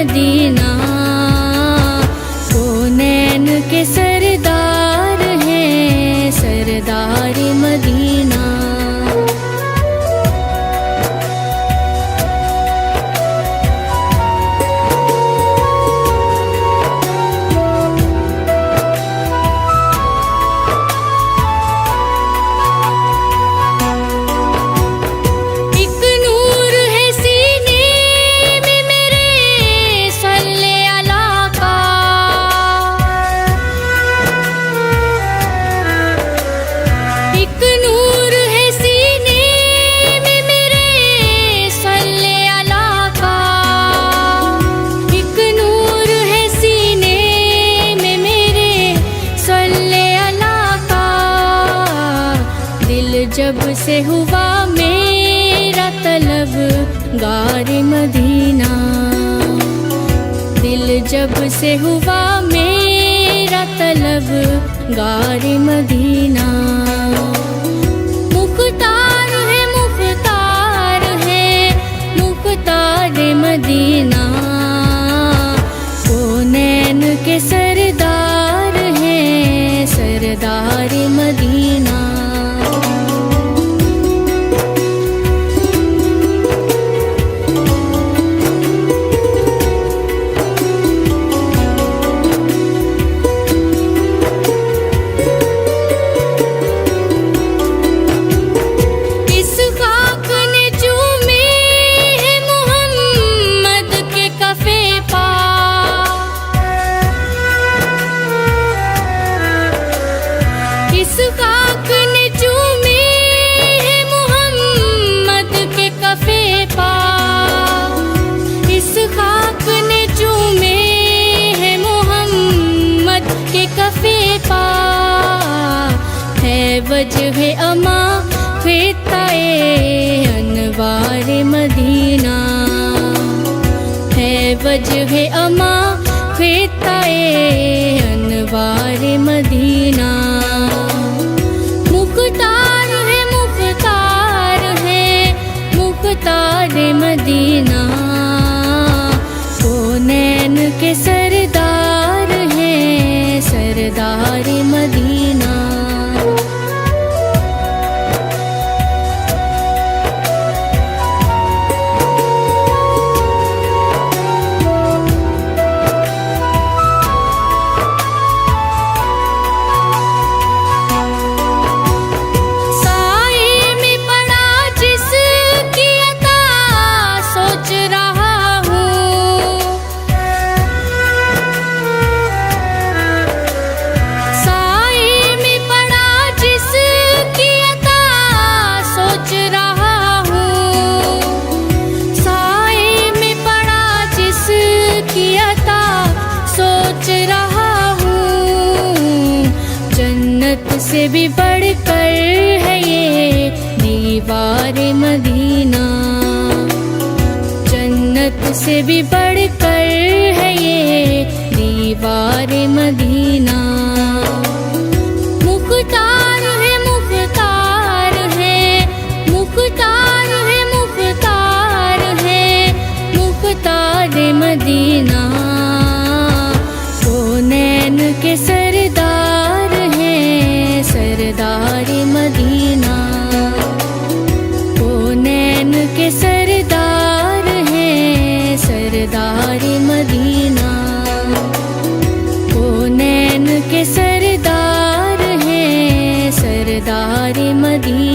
Medina, वो नैन के सरदार हैं, सरदार मदीना। जब से हुआ मेरा तलब गार मदीना, दिल जब से हुआ मेरा तलब गार मदीना। मुख्तार है मुख्तार है मुख्तार मदीना, वो नैन के सरदार हैं, सरदार मदीना। इस खाक ने चूमे है मुहम्मद के कफे पा, इस खाक ने चूमे है मुहम्मद के कफे पा। है वजह अमा ख़िताए अनवार मदीना, है वजह अमा ख़िताए अनवार मदीना। मुख्तार है मुख्तार है मुख्तार मदीना, वो नैन के सरदार हैं, सरदार मदीना। से भी बढ़कर है ये दीवार मदीना, जन्नत से भी बढ़कर है ये दीवार मदीना। मुख्तार है मुख्तार है मुख्तार है मुख्तार है मुख्तार मदीना, वो नैन के सरदार हैं, सरदार मदीना। वो नैन के सरदार हैं, सरदार मदीना। वो नैन के सरदार हैं, सरदार मदीना।